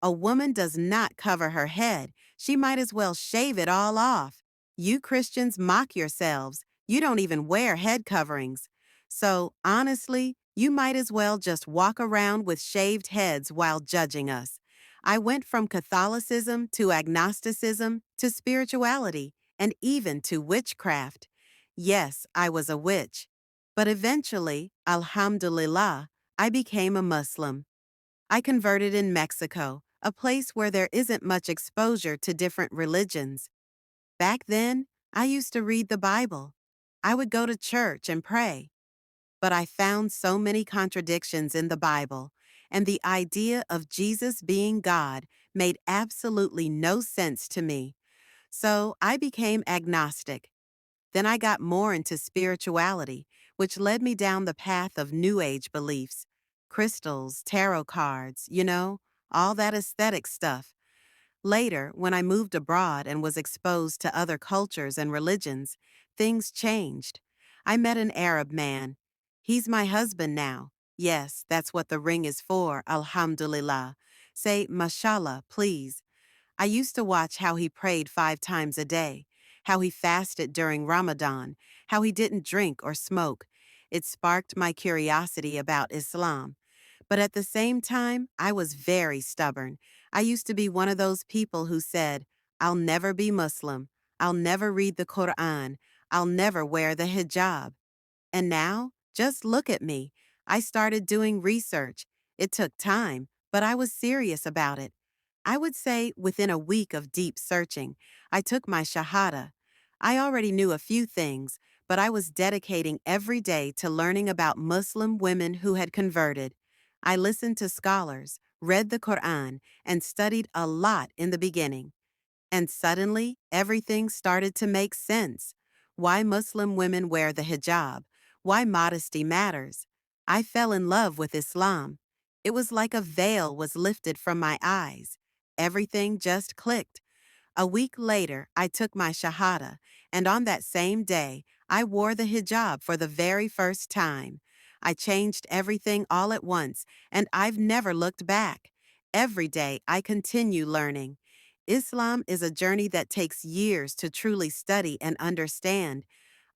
A woman does not cover her head. She might as well shave it all off. You Christians mock yourselves. You don't even wear head coverings. So, honestly, you might as well just walk around with shaved heads while judging us. I went from Catholicism to agnosticism to spirituality and even to witchcraft. Yes, I was a witch. But eventually, alhamdulillah, I became a Muslim. I converted in Mexico, a place where there isn't much exposure to different religions. Back then, I used to read the Bible. I would go to church and pray. But I found so many contradictions in the Bible, and the idea of Jesus being God made absolutely no sense to me. So I became agnostic. Then I got more into spirituality, which led me down the path of New Age beliefs. Crystals, tarot cards, all that aesthetic stuff. Later, when I moved abroad and was exposed to other cultures and religions, things changed. I met an Arab man. He's my husband now. Yes, that's what the ring is for, alhamdulillah. Say mashallah, please. I used to watch how he prayed 5 times a day, how he fasted during Ramadan, how he didn't drink or smoke. It sparked my curiosity about Islam. But at the same time, I was very stubborn. I used to be one of those people who said, I'll never be Muslim. I'll never read the Quran. I'll never wear the hijab. And now, just look at me. I started doing research. It took time, but I was serious about it. I would say within a week of deep searching, I took my shahada. I already knew a few things, but I was dedicating every day to learning about Muslim women who had converted. I listened to scholars, read the Quran, and studied a lot in the beginning. And suddenly, everything started to make sense. Why Muslim women wear the hijab, why modesty matters. I fell in love with Islam. It was like a veil was lifted from my eyes. Everything just clicked. A week later, I took my shahada, and on that same day, I wore the hijab for the very first time. I changed everything all at once, and I've never looked back. Every day, I continue learning. Islam is a journey that takes years to truly study and understand.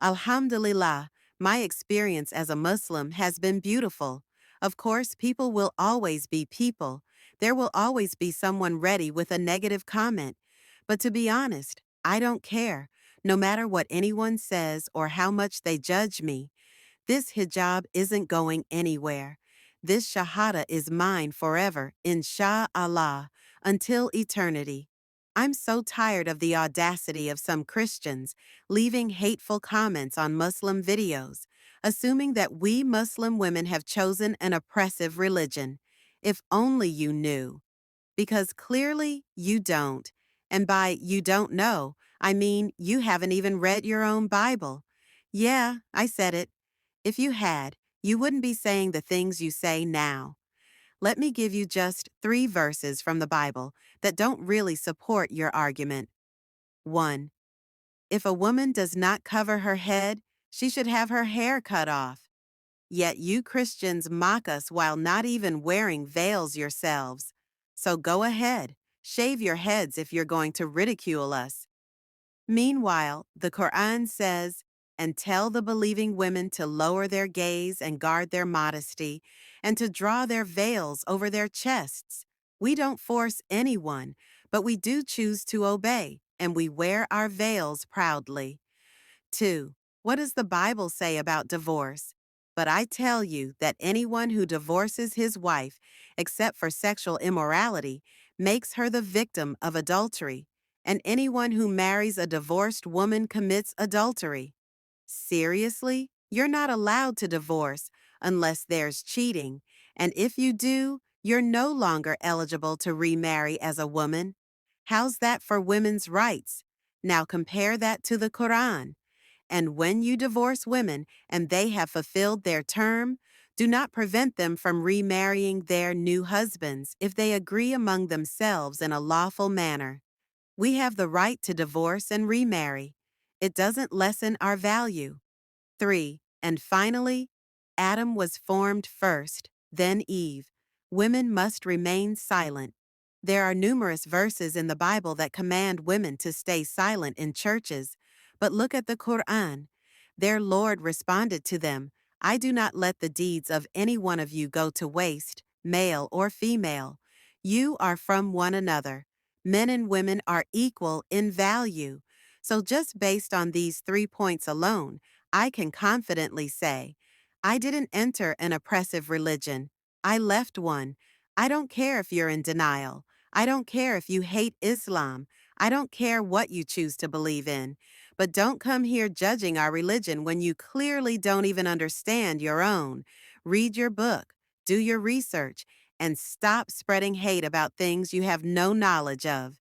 Alhamdulillah, my experience as a Muslim has been beautiful. Of course, people will always be people. There will always be someone ready with a negative comment. But to be honest, I don't care, no matter what anyone says or how much they judge me. This hijab isn't going anywhere. This shahada is mine forever, insha'Allah, until eternity. I'm so tired of the audacity of some Christians leaving hateful comments on Muslim videos, assuming that we Muslim women have chosen an oppressive religion. If only you knew. Because clearly you don't. And by you don't know, I mean you haven't even read your own Bible. Yeah, I said it. If you had, you wouldn't be saying the things you say now. Let me give you just 3 verses from the Bible that don't really support your argument. 1. If a woman does not cover her head, she should have her hair cut off. Yet you Christians mock us while not even wearing veils yourselves. So go ahead, shave your heads if you're going to ridicule us. Meanwhile, the Quran says, and tell the believing women to lower their gaze and guard their modesty, and to draw their veils over their chests. We don't force anyone, but we do choose to obey, and we wear our veils proudly. 2. What does the Bible say about divorce? But I tell you that anyone who divorces his wife, except for sexual immorality, makes her the victim of adultery, and anyone who marries a divorced woman commits adultery. Seriously? You're not allowed to divorce unless there's cheating, and if you do, you're no longer eligible to remarry as a woman. How's that for women's rights? Now compare that to the Quran. And when you divorce women and they have fulfilled their term, do not prevent them from remarrying their new husbands if they agree among themselves in a lawful manner. We have the right to divorce and remarry. It doesn't lessen our value. 3. And finally, Adam was formed first, then Eve. Women must remain silent. There are numerous verses in the Bible that command women to stay silent in churches, but look at the Quran. Their Lord responded to them, I do not let the deeds of any one of you go to waste, male or female. You are from one another. Men and women are equal in value. So, just based on these 3 points alone, I can confidently say, I didn't enter an oppressive religion. I left one. I don't care if you're in denial. I don't care if you hate Islam. I don't care what you choose to believe in. But don't come here judging our religion when you clearly don't even understand your own. Read your book, do your research, and stop spreading hate about things you have no knowledge of.